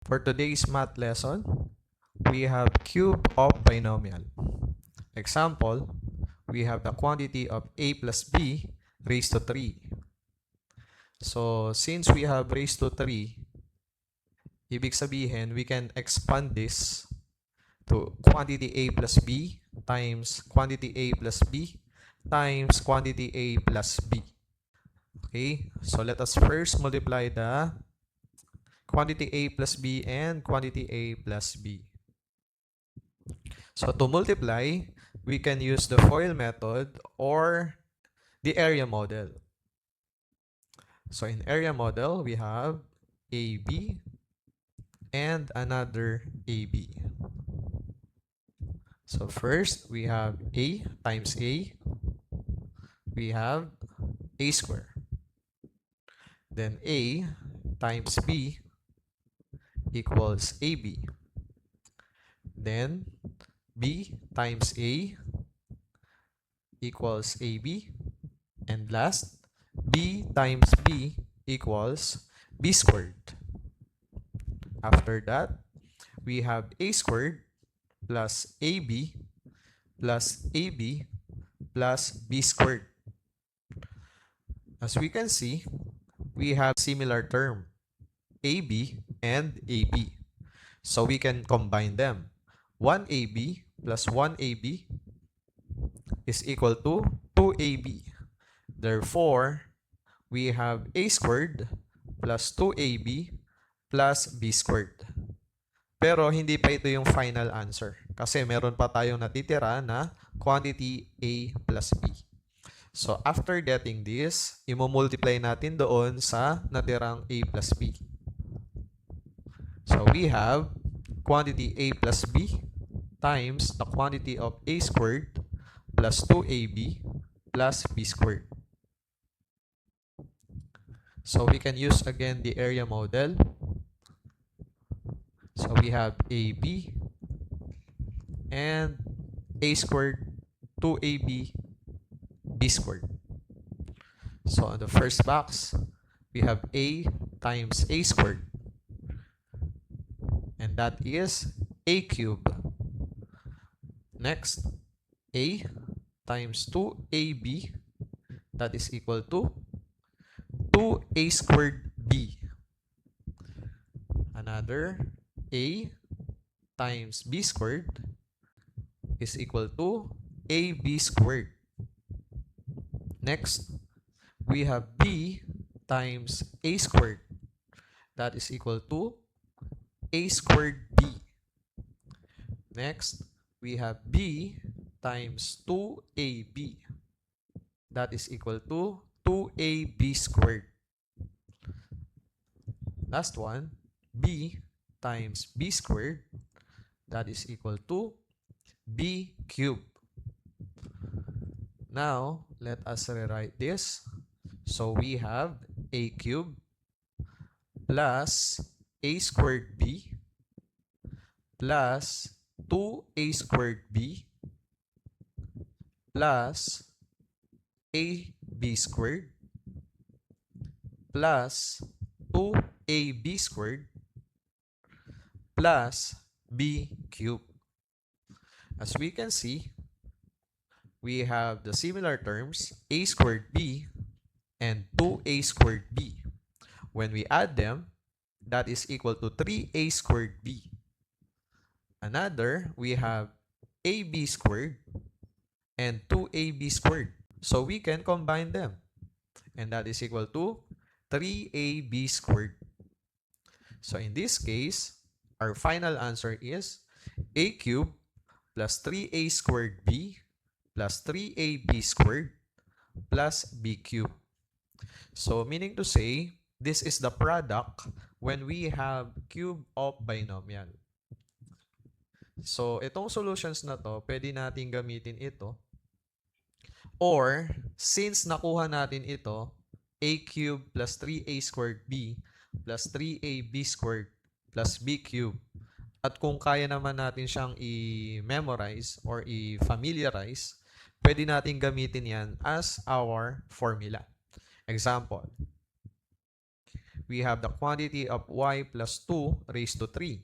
For today's math lesson, we have cube of binomial. Example, we have the quantity of a plus b raised to 3. So, since we have raised to 3, ibig sabihin, we can expand this to quantity a plus b times quantity a plus b times quantity a plus b. Okay, so let us first multiply the quantity a plus b and quantity a plus b. So to multiply, we can use the FOIL method or the area model. So in area model, we have AB and another AB. So first, we have A times A. We have A square. Then A times B equals AB. Then B times A equals AB. And last, B times B equals B squared. After that, we have A squared plus AB plus AB plus B squared. As we can see, we have similar term, AB and AB. So we can combine them. 1AB plus 1AB is equal to 2AB. Therefore, we have A squared plus 2AB plus B squared. Pero hindi pa ito yung final answer kasi meron pa tayong natitira na quantity A plus B. So after getting this, imomultiply natin doon sa natirang A plus B. So we have quantity A plus B times the quantity of A squared plus 2AB plus B squared. So we can use again the area model. So we have AB and A squared 2AB B squared. So on the first box, we have A times A squared. And that is A cube. Next, A times 2AB, that is equal to 2A squared B. Another A times B squared is equal to AB squared. Next, we have B times A squared. That is equal to A squared B. Next, we have B times 2AB. That is equal to 2AB squared. Last one, B times B squared. That is equal to B cubed. Now, let us rewrite this. So we have A cubed plus A squared B plus 2A squared B plus AB squared plus 2AB squared plus B cubed. As we can see, we have the similar terms A squared B and 2A squared B. When we add them, that is equal to 3A squared B. Another, we have AB squared and 2AB squared. So we can combine them. And that is equal to 3AB squared. So in this case, our final answer is A cubed plus 3A squared B plus 3AB squared plus B cubed. So meaning to say, this is the product when we have cube of binomial. So itong solutions na to, pwede natin gamitin ito. Or, since nakuha natin ito, A cubed plus 3A squared B plus 3AB squared plus B cubed. At kung kaya naman natin siyang i-memorize or i-familiarize, pwede natin gamitin yan as our formula. Example, we have the quantity of y plus 2 raised to 3.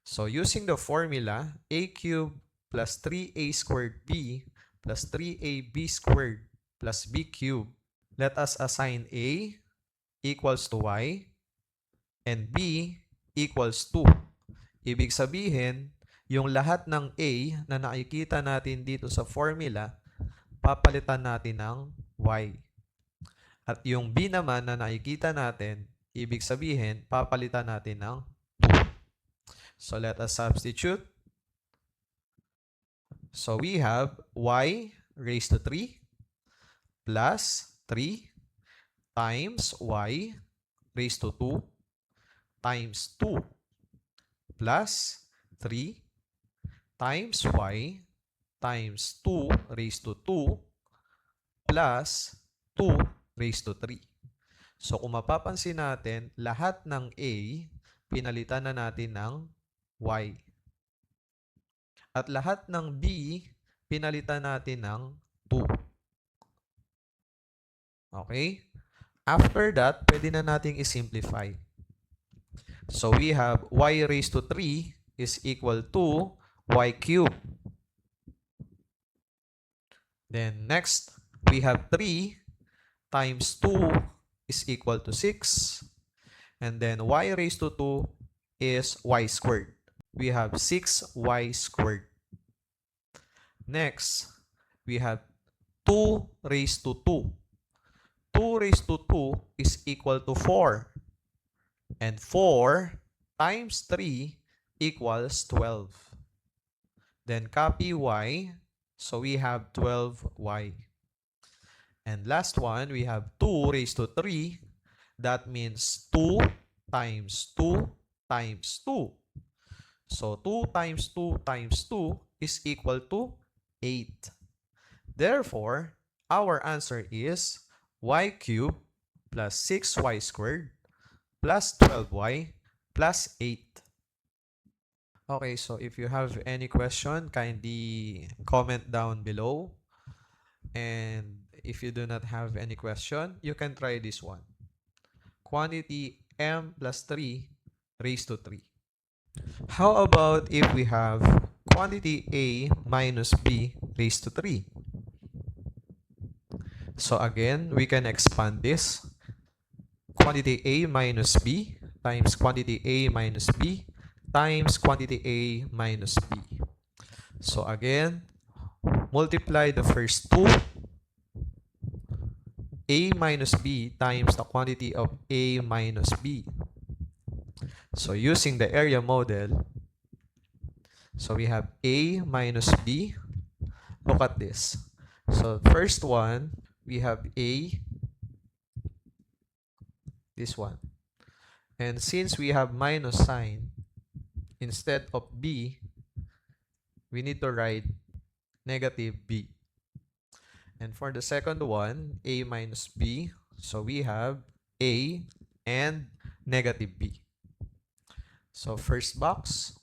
So using the formula, a cubed plus 3a squared b plus 3ab squared plus b cubed, let us assign a equals to y and b equals 2. Ibig sabihin, yung lahat ng a na nakikita natin dito sa formula, papalitan natin ng y. At yung b naman na nakikita natin, ibig sabihin, papalitan natin ng 2. So let us substitute. So we have y raised to 3 plus 3 times y raised to 2 times 2 plus 3 times y times 2 raised to 2 plus 2 raised to 3. So kung mapapansin natin, lahat ng a, pinalitan na natin ng y. At lahat ng b, pinalitan natin ng 2. Okay? After that, pwede na nating i-simplify. So we have y raised to 3 is equal to y cubed. Then next, we have 3 times 2 is equal to 6. And then y raised to 2 is y squared. We have 6y squared. Next, we have 2 raised to 2. 2 raised to 2 is equal to 4. And 4 times 3 equals 12. Then copy y. So we have 12y. And last one, we have 2 raised to 3. That means 2 times 2 times 2. So 2 times 2 times 2 is equal to 8. Therefore, our answer is y cubed plus 6y squared plus 12y plus 8. Okay, so if you have any question, kindly comment down below. And if you do not have any question, you can try this one. Quantity m plus 3 raised to 3. How about if we have quantity a minus b raised to 3? So again, we can expand this. Quantity a minus b times quantity a minus b times quantity a minus b. So again, multiply the first two. A minus b times the quantity of a minus b. So using the area model, so we have a minus b. Look at this. So first one, we have a, this one. And since we have minus sign, instead of b, we need to write negative b. And for the second one, a minus b, so we have a and negative b. So first box,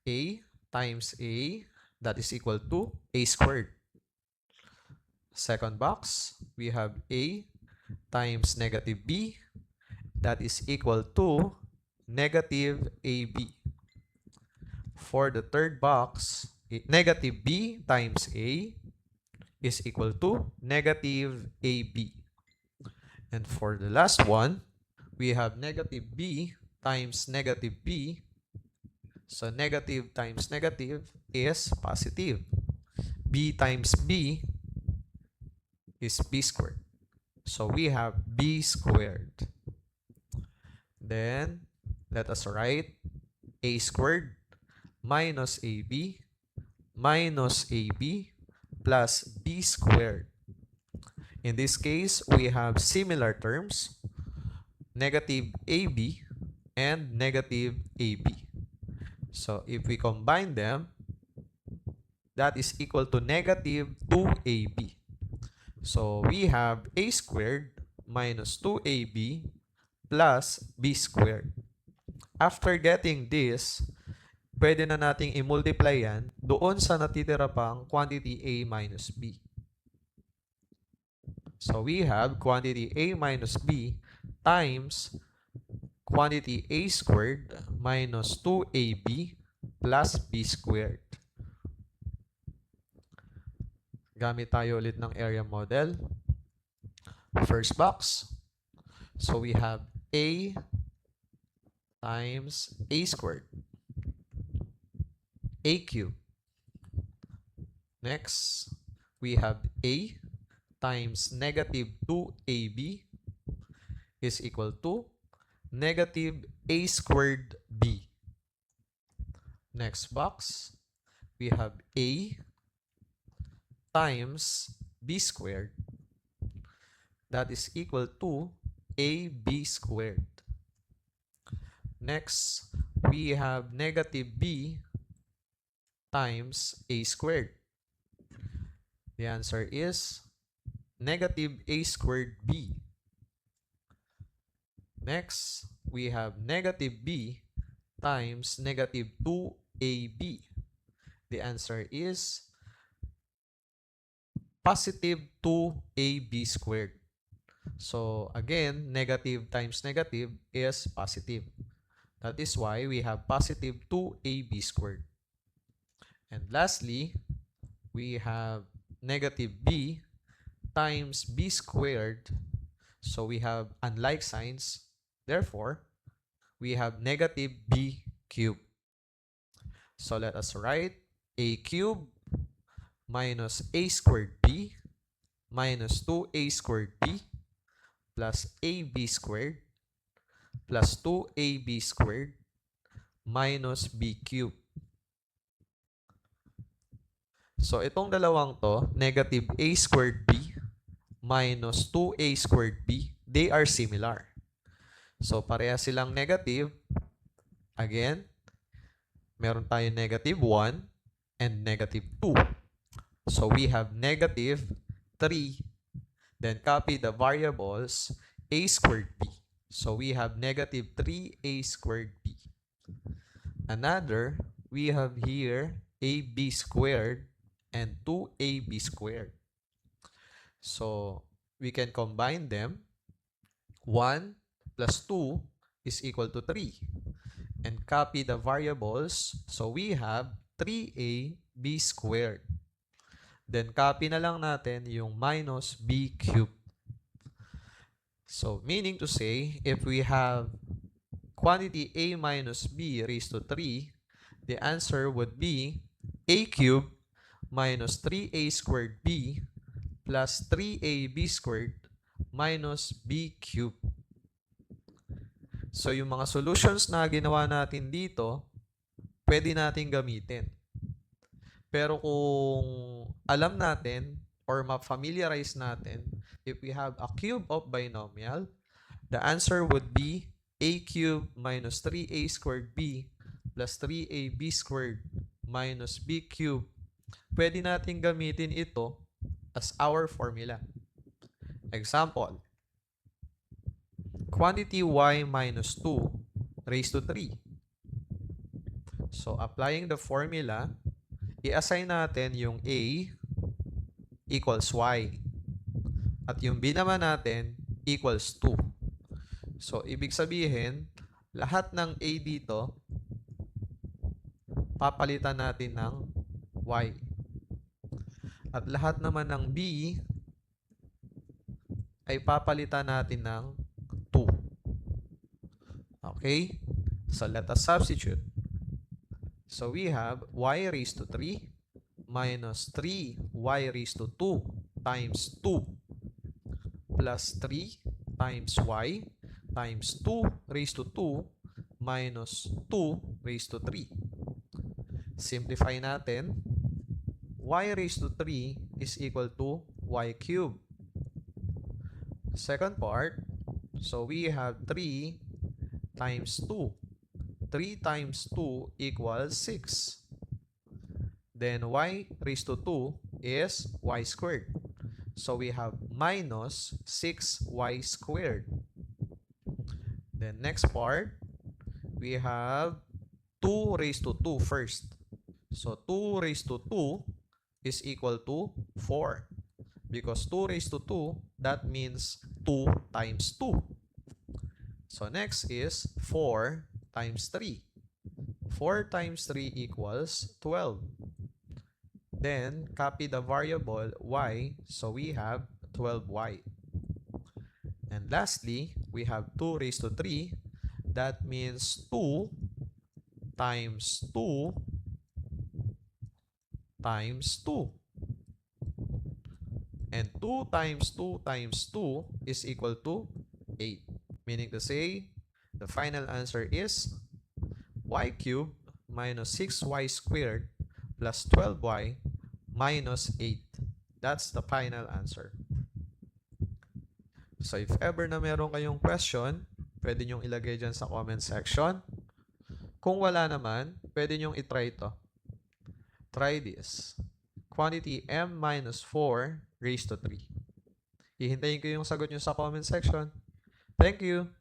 a times a, that is equal to a squared. Second box, we have a times negative b, that is equal to negative ab. For the third box, negative b times a is equal to negative ab. And for the last one, we have negative b times negative b. So negative times negative is positive. B times b is b squared. So we have b squared. Then let us write a squared minus ab plus b squared. In this case, we have similar terms, negative ab and negative ab. So if we combine them, that is equal to negative 2ab. So we have a squared minus 2ab plus b squared. After getting this, pwede na nating i-multiply yan doon sa natitira pang quantity a minus b. So we have quantity A minus B times quantity A squared minus 2AB plus B squared. Gamit tayo ulit ng area model. First box. So we have A times A squared. A cubed. Next, we have A times negative 2AB is equal to negative A squared B. Next box, we have A times B squared. That is equal to AB squared. Next, we have negative B times A squared. The answer is negative A squared B. Next, we have negative B times negative 2AB. The answer is positive 2AB squared. So again, negative times negative is positive. That is why we have positive 2AB squared. And lastly, we have negative B times B squared. So we have unlike signs. Therefore, we have negative B cubed. So let us write A cubed minus A squared B minus 2A squared B plus AB squared plus 2AB squared minus B cubed. So itong dalawang to, negative A squared B minus 2A squared B, they are similar. So pareha silang negative. Again, meron tayo negative 1 and negative 2. So we have negative 3. Then copy the variables A squared B. So we have negative 3A squared B. Another, we have here AB squared and 2AB squared. So we can combine them. 1 plus 2 is equal to 3. And copy the variables. So we have 3AB squared. Then copy na lang natin yung minus B cubed. So meaning to say, if we have quantity A minus B raised to 3, the answer would be A cubed minus 3A squared B plus 3AB squared minus B cubed. So yung mga solutions na ginawa natin dito, pwede natin gamitin. Pero kung alam natin or ma-familiarize natin, if we have a cube of binomial, the answer would be A cubed minus 3A squared B plus 3AB squared minus B cubed. Pwede natin gamitin ito as our formula. Example, quantity y minus 2 raised to 3. So, applying the formula, i-assign natin yung A equals y. At yung B naman natin equals 2. So, ibig sabihin, lahat ng A dito, papalitan natin ng y. At lahat naman ng B ay papalitan natin ng 2. Okay? So, let us substitute. So, we have y raised to 3 minus 3y raised to 2 times 2 plus 3 times y times 2 raised to 2 minus 2 raised to 3. Simplify natin. Y raised to 3 is equal to y cubed. Second part, so we have 3 times 2. 3 times 2 equals 6. Then y raised to 2 is y squared. So we have minus 6y squared. Then next part, we have 2 raised to 2 first. So 2 raised to 2 is equal to 4. Because 2 raised to 2, that means 2 times 2. So next is 4 times 3. 4 times 3 equals 12. Then, copy the variable y, so we have 12y. And lastly, we have 2 raised to 3. That means 2 times 2 times 2. And 2 times 2 times 2 is equal to 8. Meaning to say, the final answer is y cubed minus 6y squared plus 12y minus 8. That's the final answer. So if ever na meron kayong question, pwede nyong ilagay dyan sa comment section. Kung wala naman, pwede nyong itry ito. Try this. Quantity m minus 4 raised to 3. Hihintayin ko yung sagot nyo sa comment section. Thank you!